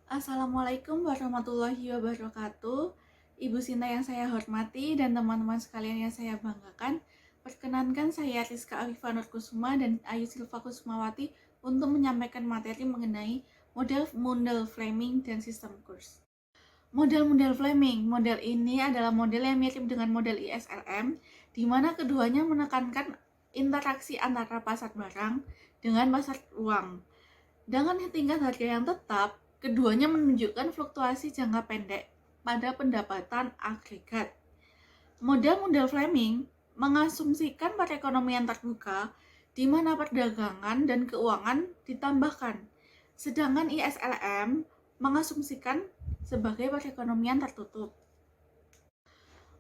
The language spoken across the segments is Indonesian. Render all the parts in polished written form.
Assalamualaikum warahmatullahi wabarakatuh. Ibu Sinta yang saya hormati dan teman-teman sekalian yang saya banggakan. Perkenankan saya Rizka Afifah Nurkusuma dan Ayu Silva Kusumawati untuk menyampaikan materi mengenai model framing dan sistem kurs. Model framing, model ini adalah model yang mirip dengan model ISLM, di mana keduanya menekankan interaksi antara pasar barang dengan pasar uang. Dengan tingkat harga yang tetap, keduanya menunjukkan fluktuasi jangka pendek pada pendapatan agregat. Model framing mengasumsikan perekonomian terbuka di mana perdagangan dan keuangan ditambahkan, sedangkan ISLM mengasumsikan sebagai perekonomian tertutup.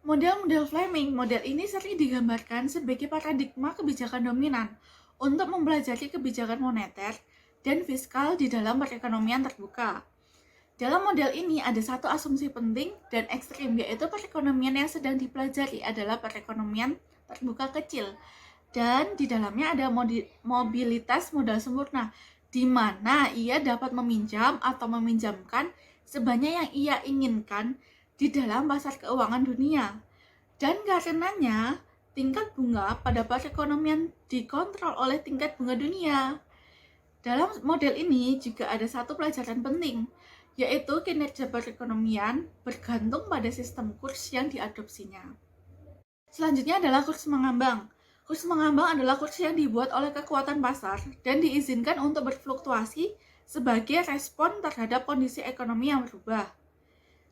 Model framing, model ini sering digambarkan sebagai paradigma kebijakan dominan untuk mempelajari kebijakan moneter dan fiskal di dalam perekonomian terbuka. Dalam model ini ada satu asumsi penting dan ekstrim, yaitu perekonomian yang sedang dipelajari adalah perekonomian terbuka kecil, dan di dalamnya ada mobilitas modal sempurna, di mana ia dapat meminjam atau meminjamkan sebanyak yang ia inginkan di dalam pasar keuangan dunia. Dan karenanya, tingkat bunga pada perekonomian dikontrol oleh tingkat bunga dunia. Dalam model ini juga ada satu pelajaran penting, yaitu kinerja perekonomian bergantung pada sistem kurs yang diadopsinya. Selanjutnya adalah kurs mengambang. Kurs mengambang adalah kurs yang dibuat oleh kekuatan pasar dan diizinkan untuk berfluktuasi sebagai respon terhadap kondisi ekonomi yang berubah.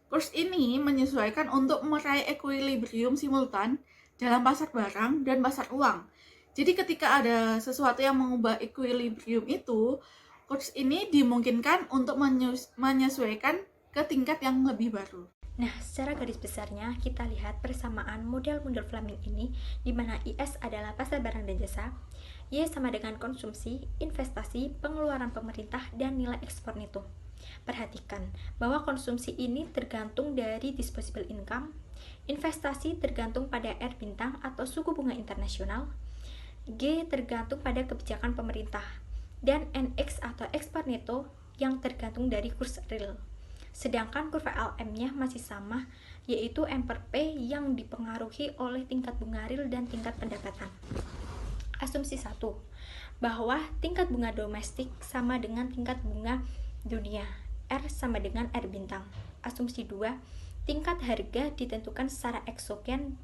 Kurs ini menyesuaikan untuk meraih equilibrium simultan dalam pasar barang dan pasar uang. Jadi ketika ada sesuatu yang mengubah equilibrium itu, kurs ini dimungkinkan untuk menyesuaikan ke tingkat yang lebih baru. Nah, secara garis besarnya kita lihat persamaan model Fleming ini, di mana IS adalah pasar barang dan jasa, Y sama dengan konsumsi, investasi, pengeluaran pemerintah, dan nilai ekspor neto. Perhatikan bahwa konsumsi ini tergantung dari disposable income, investasi tergantung pada R bintang atau suku bunga internasional, G tergantung pada kebijakan pemerintah, dan NX atau ekspor neto yang tergantung dari kurs real. Sedangkan kurva LM-nya masih sama, yaitu M per P yang dipengaruhi oleh tingkat bunga real dan tingkat pendapatan. Asumsi 1, bahwa tingkat bunga domestik sama dengan tingkat bunga dunia, R sama dengan R bintang. Asumsi 2, tingkat harga ditentukan secara eksogen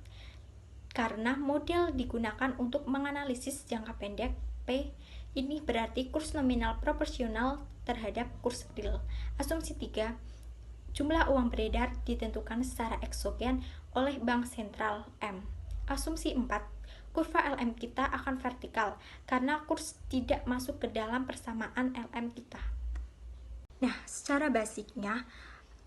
karena model digunakan untuk menganalisis jangka pendek, P ini berarti kurs nominal proporsional terhadap kurs real. Asumsi 3, jumlah uang beredar ditentukan secara eksogen oleh bank sentral M. Asumsi 4, kurva LM kita akan vertikal karena kurs tidak masuk ke dalam persamaan LM kita. Nah, secara basiknya,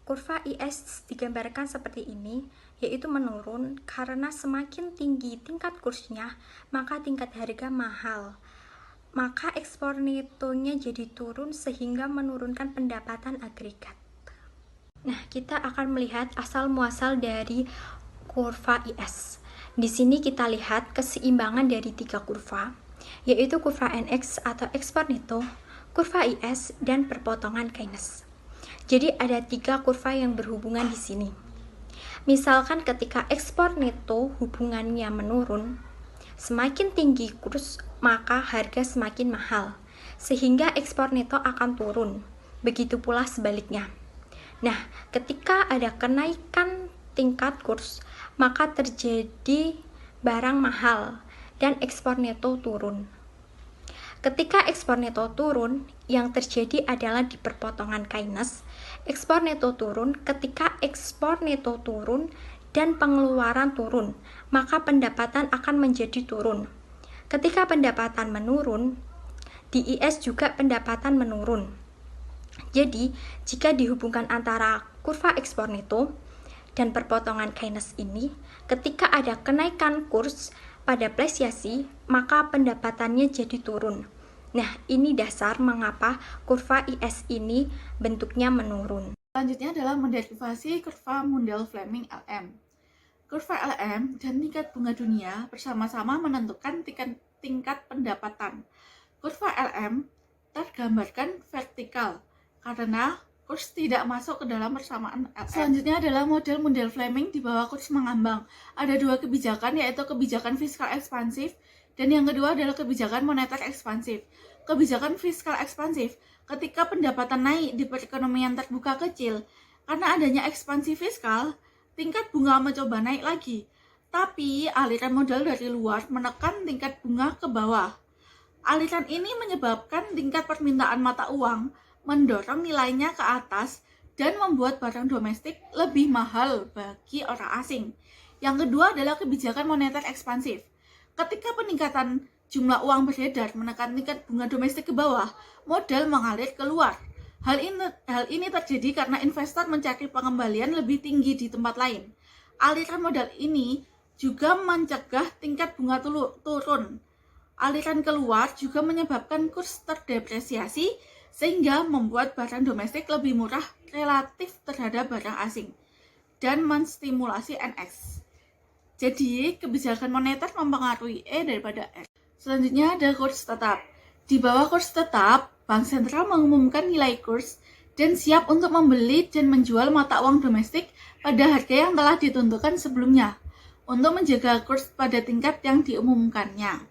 kurva IS digambarkan seperti ini, yaitu menurun karena semakin tinggi tingkat kursnya, maka tingkat harga mahal. Maka ekspor netonya jadi turun sehingga menurunkan pendapatan agregat. Nah, kita akan melihat asal muasal dari kurva IS. Di sini kita lihat keseimbangan dari 3 kurva, yaitu kurva NX atau ekspor neto, kurva IS, dan perpotongan Keynes. Jadi ada 3 kurva yang berhubungan di sini. Misalkan ketika ekspor neto hubungannya menurun, semakin tinggi kurs maka harga semakin mahal, sehingga ekspor neto akan turun. Begitu pula sebaliknya. Nah, ketika ada kenaikan tingkat kurs, maka terjadi barang mahal dan ekspor neto turun. Ketika ekspor neto turun, yang terjadi adalah di perpotongan Keynes, ekspor neto turun. Ketika ekspor neto turun dan pengeluaran turun, maka pendapatan akan menjadi turun. Ketika pendapatan menurun, di IS juga pendapatan menurun. Jadi, jika dihubungkan antara kurva ekspor neto dan perpotongan Keynes ini, ketika ada kenaikan kurs pada apresiasi, maka pendapatannya jadi turun. Nah, ini dasar mengapa kurva IS ini bentuknya menurun. Selanjutnya adalah menderivasi kurva model Fleming LM. Kurva LM dan tingkat bunga dunia bersama-sama menentukan tingkat pendapatan. Kurva LM tergambarkan vertikal karena kurs tidak masuk ke dalam persamaan LM. Selanjutnya adalah model Mundell Fleming di bawah kurs mengambang. Ada dua kebijakan, yaitu kebijakan fiskal ekspansif dan yang kedua adalah kebijakan moneter ekspansif. Kebijakan fiskal ekspansif, ketika pendapatan naik di perekonomian terbuka kecil, karena adanya ekspansi fiskal, tingkat bunga mencoba naik lagi. Tapi aliran modal dari luar menekan tingkat bunga ke bawah. Aliran ini menyebabkan tingkat permintaan mata uang mendorong nilainya ke atas dan membuat barang domestik lebih mahal bagi orang asing. Yang kedua adalah kebijakan moneter ekspansif. Ketika peningkatan jumlah uang beredar menekan tingkat bunga domestik ke bawah, modal mengalir keluar. Hal ini terjadi karena investor mencari pengembalian lebih tinggi di tempat lain. Aliran modal ini juga mencegah tingkat bunga turun. Aliran keluar juga menyebabkan kurs terdepresiasi sehingga membuat barang domestik lebih murah relatif terhadap barang asing dan menstimulasi NX. Jadi, kebijakan moneter mempengaruhi E daripada R. Selanjutnya ada kurs tetap. Di bawah kurs tetap, Bank Sentral mengumumkan nilai kurs dan siap untuk membeli dan menjual mata uang domestik pada harga yang telah ditentukan sebelumnya untuk menjaga kurs pada tingkat yang diumumkannya.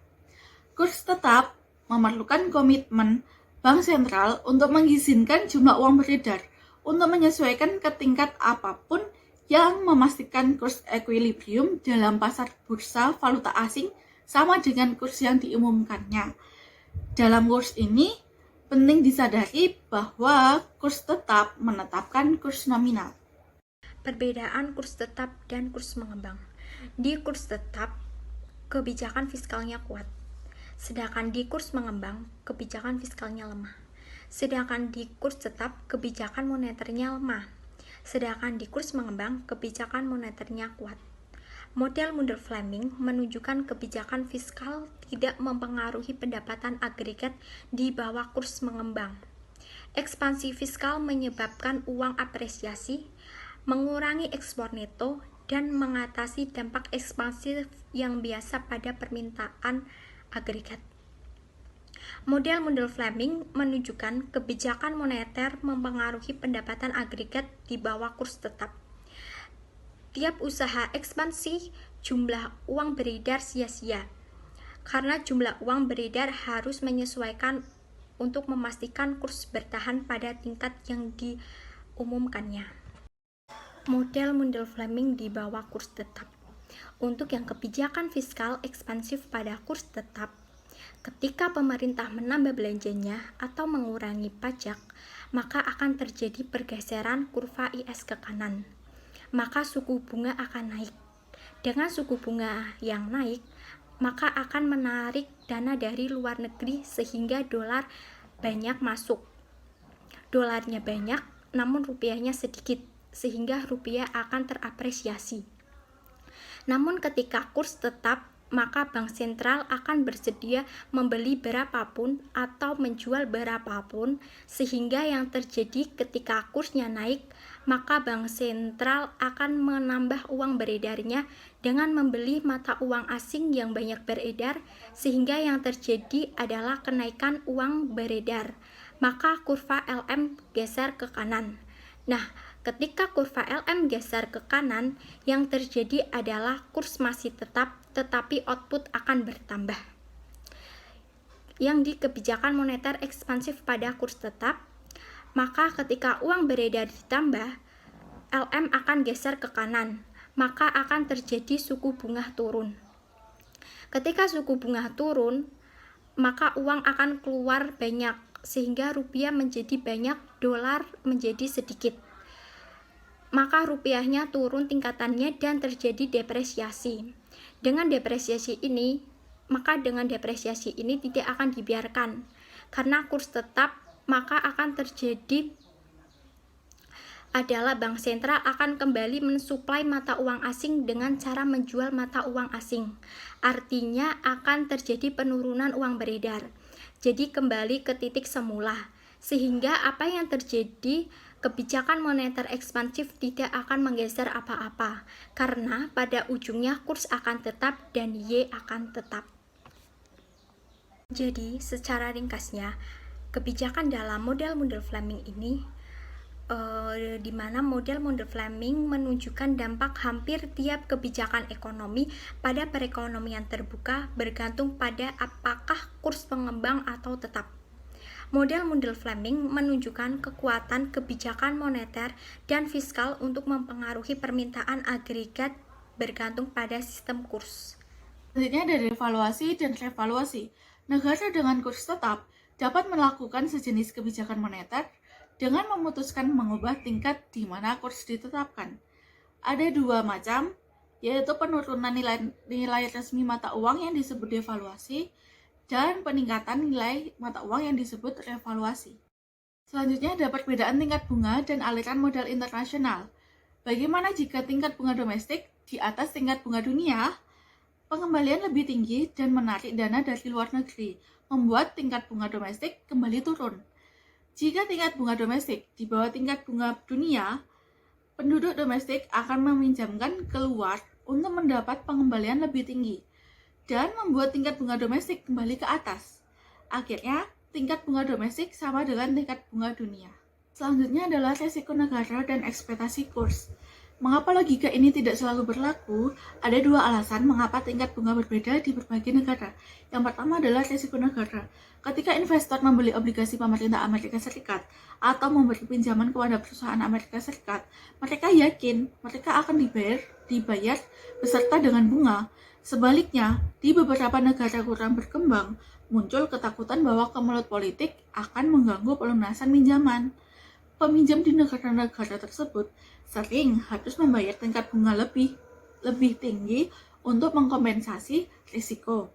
Kurs tetap memerlukan komitmen Bank Sentral untuk mengizinkan jumlah uang beredar untuk menyesuaikan ke tingkat apapun yang memastikan kurs equilibrium dalam pasar bursa valuta asing sama dengan kurs yang diumumkannya. Dalam kurs ini, penting disadari bahwa kurs tetap menetapkan kurs nominal. Perbedaan kurs tetap dan kurs mengembang. Di kurs tetap, kebijakan fiskalnya kuat. Sedangkan di kurs mengembang, kebijakan fiskalnya lemah. Sedangkan di kurs tetap, kebijakan moneternya lemah. Sedangkan di kurs mengembang, kebijakan moneternya kuat. Model Mundell Fleming menunjukkan kebijakan fiskal tidak mempengaruhi pendapatan agregat di bawah kurs mengembang. Ekspansi fiskal menyebabkan uang apresiasi, mengurangi ekspor neto, dan mengatasi dampak ekspansif yang biasa pada permintaan agregat. Model Mundell Fleming menunjukkan kebijakan moneter mempengaruhi pendapatan agregat di bawah kurs tetap. Tiap usaha ekspansi, jumlah uang beredar sia-sia. Karena jumlah uang beredar harus menyesuaikan untuk memastikan kurs bertahan pada tingkat yang diumumkannya. Model Mundell Fleming di bawah kurs tetap. Untuk yang kebijakan fiskal ekspansif pada kurs tetap, ketika pemerintah menambah belanjanya atau mengurangi pajak, maka akan terjadi pergeseran kurva IS ke kanan. Maka suku bunga akan naik. Dengan suku bunga yang naik, maka akan menarik dana dari luar negeri sehingga dolar banyak masuk. Dolarnya banyak, namun rupiahnya sedikit, sehingga rupiah akan terapresiasi. Namun ketika kurs tetap, maka bank sentral akan bersedia membeli berapapun atau menjual berapapun, sehingga yang terjadi ketika kursnya naik, maka bank sentral akan menambah uang beredarnya dengan membeli mata uang asing yang banyak beredar, sehingga yang terjadi adalah kenaikan uang beredar. Maka kurva LM geser ke kanan. Nah, ketika kurva LM geser ke kanan, yang terjadi adalah kurs masih tetap, tetapi output akan bertambah. Yang di kebijakan moneter ekspansif pada kurs tetap, maka ketika uang beredar ditambah, LM akan geser ke kanan, maka akan terjadi suku bunga turun. Ketika suku bunga turun, maka uang akan keluar banyak, sehingga rupiah menjadi banyak, dolar menjadi sedikit. Maka rupiahnya turun tingkatannya dan terjadi depresiasi. Dengan depresiasi ini tidak akan dibiarkan. Karena kurs tetap, maka akan terjadi adalah bank sentral akan kembali mensuplai mata uang asing dengan cara menjual mata uang asing. Artinya akan terjadi penurunan uang beredar. Jadi kembali ke titik semula. Sehingga apa yang terjadi, kebijakan moneter ekspansif tidak akan menggeser apa-apa, karena pada ujungnya kurs akan tetap dan Y akan tetap. Jadi, secara ringkasnya, kebijakan dalam model Mundell Fleming ini di mana model-model Fleming menunjukkan dampak hampir tiap kebijakan ekonomi pada perekonomian terbuka bergantung pada apakah kurs pengembang atau tetap. Model-model Fleming menunjukkan kekuatan kebijakan moneter dan fiskal untuk mempengaruhi permintaan agregat bergantung pada sistem kurs. Selanjutnya ada devaluasi dan revaluasi. Negara dengan kurs tetap dapat melakukan sejenis kebijakan moneter dengan memutuskan mengubah tingkat di mana kurs ditetapkan. Ada dua macam, yaitu penurunan nilai resmi mata uang yang disebut devaluasi dan peningkatan nilai mata uang yang disebut revaluasi. Selanjutnya ada perbedaan tingkat bunga dan aliran modal internasional. Bagaimana jika tingkat bunga domestik di atas tingkat bunga dunia? Pengembalian lebih tinggi dan menarik dana dari luar negeri, membuat tingkat bunga domestik kembali turun. Jika tingkat bunga domestik di bawah tingkat bunga dunia, penduduk domestik akan meminjamkan keluar untuk mendapat pengembalian lebih tinggi dan membuat tingkat bunga domestik kembali ke atas. Akhirnya, tingkat bunga domestik sama dengan tingkat bunga dunia. Selanjutnya adalah resiko negara dan ekspektasi kurs. Mengapa logika ini tidak selalu berlaku? Ada dua alasan mengapa tingkat bunga berbeda di berbagai negara. Yang pertama adalah resiko negara. Ketika investor membeli obligasi pemerintah Amerika Serikat atau memberi pinjaman kepada perusahaan Amerika Serikat, mereka yakin mereka akan dibayar beserta dengan bunga. Sebaliknya, di beberapa negara kurang berkembang, muncul ketakutan bahwa kemelut politik akan mengganggu pelunasan pinjaman. Peminjam di negara-negara tersebut sering harus membayar tingkat bunga lebih tinggi untuk mengkompensasi risiko.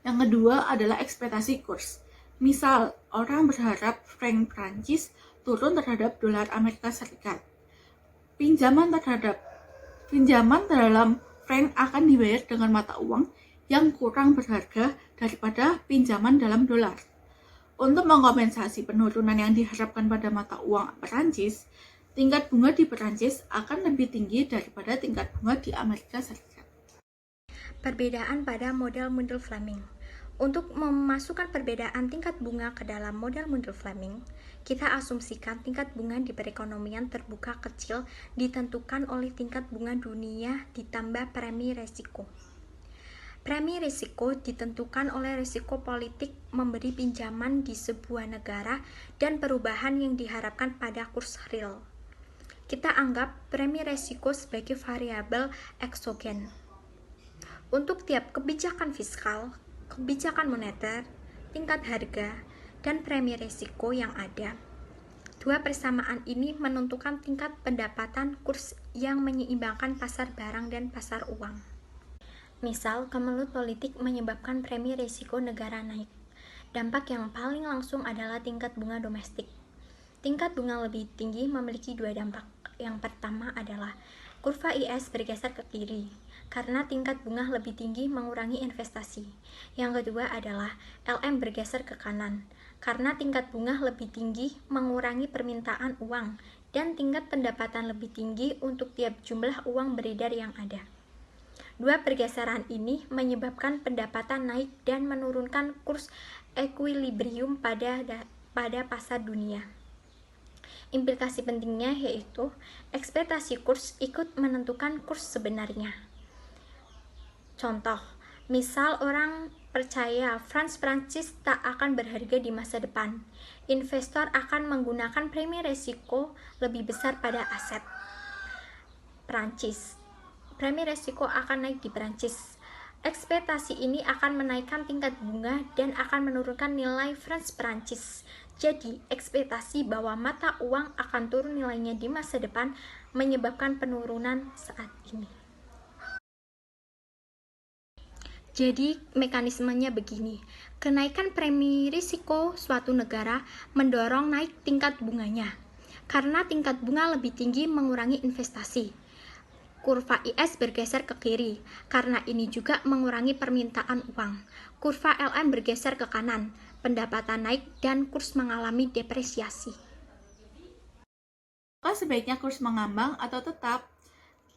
Yang kedua adalah ekspektasi kurs. Misal, orang berharap frank Prancis turun terhadap dolar Amerika Serikat. Pinjaman dalam frank akan dibayar dengan mata uang yang kurang berharga daripada pinjaman dalam dolar. Untuk mengkompensasi penurunan yang diharapkan pada mata uang Perancis, tingkat bunga di Perancis akan lebih tinggi daripada tingkat bunga di Amerika Serikat. Perbedaan pada model-model Fleming. Untuk memasukkan perbedaan tingkat bunga ke dalam model-model Fleming, kita asumsikan tingkat bunga di perekonomian terbuka kecil ditentukan oleh tingkat bunga dunia ditambah premi risiko. Premi risiko ditentukan oleh risiko politik memberi pinjaman di sebuah negara dan perubahan yang diharapkan pada kurs real. Kita anggap premi risiko sebagai variabel eksogen. Untuk tiap kebijakan fiskal, kebijakan moneter, tingkat harga, dan premi risiko yang ada, dua persamaan ini menentukan tingkat pendapatan kurs yang menyeimbangkan pasar barang dan pasar uang. Misal, kemelut politik menyebabkan premi risiko negara naik. Dampak yang paling langsung adalah tingkat bunga domestik. Tingkat bunga lebih tinggi memiliki dua dampak. Yang pertama adalah kurva IS bergeser ke kiri, karena tingkat bunga lebih tinggi mengurangi investasi. Yang kedua adalah LM bergeser ke kanan, karena tingkat bunga lebih tinggi mengurangi permintaan uang, dan tingkat pendapatan lebih tinggi untuk tiap jumlah uang beredar yang ada. Dua pergeseran ini menyebabkan pendapatan naik dan menurunkan kurs ekuilibrium pada pasar dunia. Implikasi pentingnya yaitu ekspektasi kurs ikut menentukan kurs sebenarnya. Contoh, misal orang percaya franc Prancis tak akan berharga di masa depan. Investor akan menggunakan premi risiko lebih besar pada aset Prancis. Premi risiko akan naik di Prancis. Ekspektasi ini akan menaikkan tingkat bunga dan akan menurunkan nilai franc Prancis. Jadi, ekspektasi bahwa mata uang akan turun nilainya di masa depan menyebabkan penurunan saat ini. Jadi, mekanismenya begini. Kenaikan premi risiko suatu negara mendorong naik tingkat bunganya. Karena tingkat bunga lebih tinggi mengurangi investasi. Kurva IS bergeser ke kiri, karena ini juga mengurangi permintaan uang. Kurva LM bergeser ke kanan, pendapatan naik dan kurs mengalami depresiasi. Maka sebaiknya kurs mengambang atau tetap?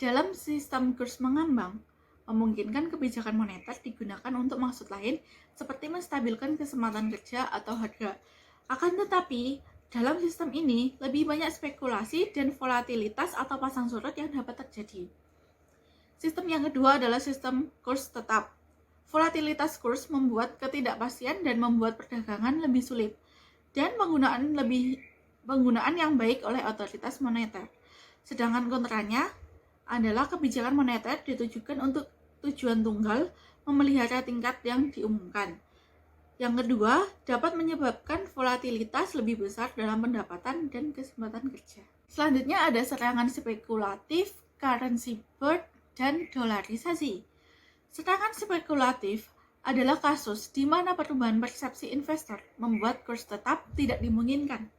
Dalam sistem kurs mengambang, memungkinkan kebijakan moneter digunakan untuk maksud lain seperti menstabilkan kesempatan kerja atau harga. Akan tetapi, Dalam sistem ini, lebih banyak spekulasi dan volatilitas atau pasang surut yang dapat terjadi. Sistem yang kedua adalah sistem kurs tetap. Volatilitas kurs membuat ketidakpastian dan membuat perdagangan lebih sulit, dan penggunaan yang baik oleh otoritas moneter. Sedangkan kontranya adalah kebijakan moneter ditujukan untuk tujuan tunggal, memelihara tingkat yang diumumkan. Yang kedua, dapat menyebabkan volatilitas lebih besar dalam pendapatan dan kesempatan kerja. Selanjutnya ada serangan spekulatif, currency bird, dan dolarisasi. Serangan spekulatif adalah kasus di mana perubahan persepsi investor membuat kurs tetap tidak dimungkinkan.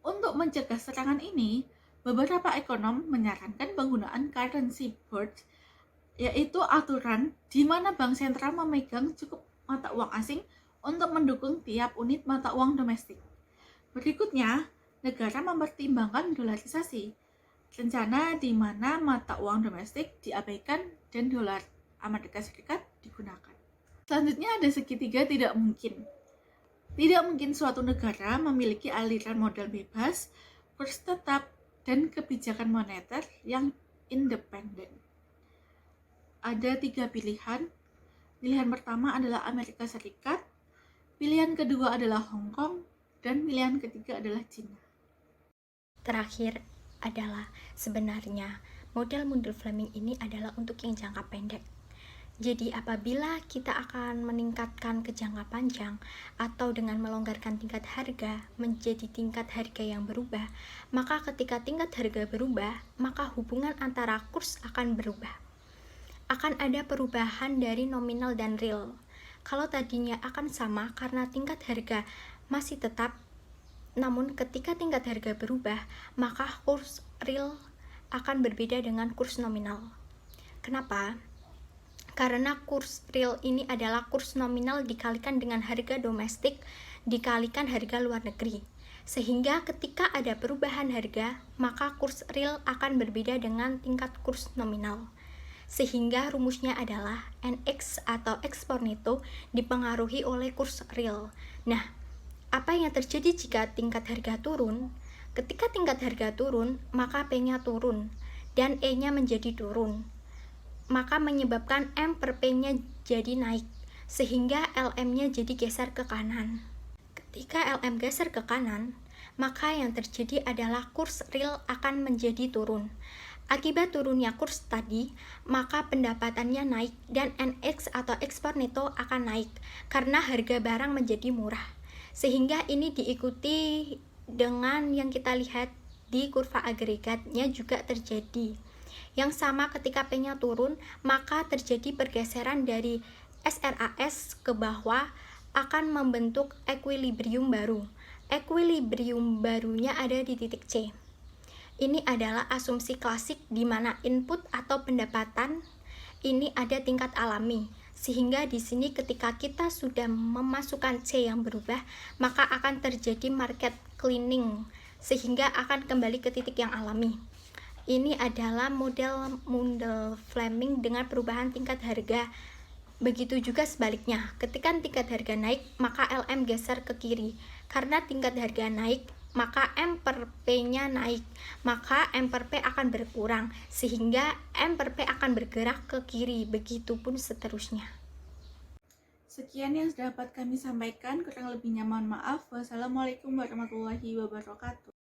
Untuk mencegah serangan ini, beberapa ekonom menyarankan penggunaan currency bird, yaitu aturan di mana bank sentral memegang cukup mata uang asing untuk mendukung tiap unit mata uang domestik. Berikutnya, negara mempertimbangkan dolarisasi, rencana di mana mata uang domestik diabaikan dan dolar Amerika Serikat digunakan. Selanjutnya ada segitiga tidak mungkin. Tidak mungkin suatu negara memiliki aliran modal bebas, kurs tetap, dan kebijakan moneter yang independen. Ada 3 pilihan. Pilihan pertama adalah Amerika Serikat, pilihan kedua adalah Hong Kong, dan pilihan ketiga adalah Cina. Terakhir adalah sebenarnya model mundur Fleming ini adalah untuk yang jangka pendek. Jadi apabila kita akan meningkatkan ke jangka panjang atau dengan melonggarkan tingkat harga menjadi tingkat harga yang berubah, maka ketika tingkat harga berubah, maka hubungan antara kurs akan berubah. Akan ada perubahan dari nominal dan real. Kalau tadinya akan sama karena tingkat harga masih tetap, namun ketika tingkat harga berubah, maka kurs real akan berbeda dengan kurs nominal. Kenapa? Karena kurs real ini adalah kurs nominal dikalikan dengan harga domestik dikalikan harga luar negeri. Sehingga ketika ada perubahan harga, maka kurs real akan berbeda dengan tingkat kurs nominal. Sehingga rumusnya adalah NX atau ekspor neto dipengaruhi oleh kurs real. Nah, apa yang terjadi jika tingkat harga turun? Ketika tingkat harga turun, maka P-nya turun dan E-nya menjadi turun. Maka menyebabkan M per P-nya jadi naik, sehingga LM-nya jadi geser ke kanan. Ketika LM geser ke kanan, maka yang terjadi adalah kurs real akan menjadi turun. Akibat turunnya kurs tadi, maka pendapatannya naik dan NX atau ekspor neto akan naik karena harga barang menjadi murah. Sehingga ini diikuti dengan yang kita lihat di kurva agregatnya juga terjadi. Yang sama ketika P-nya turun, maka terjadi pergeseran dari SRAS ke bawah akan membentuk equilibrium baru. Equilibrium barunya ada di titik C. Ini adalah asumsi klasik di mana input atau pendapatan ini ada tingkat alami. Sehingga di sini ketika kita sudah memasukkan C yang berubah, maka akan terjadi market cleaning sehingga akan kembali ke titik yang alami. Ini adalah model mundur Fleming dengan perubahan tingkat harga. Begitu juga sebaliknya, ketika tingkat harga naik, maka LM geser ke kiri. Karena tingkat harga naik, maka M per P-nya naik, maka M per P akan berkurang, sehingga M per P akan bergerak ke kiri, begitupun seterusnya. Sekian yang dapat kami sampaikan, kurang lebihnya mohon maaf. Wassalamualaikum warahmatullahi wabarakatuh.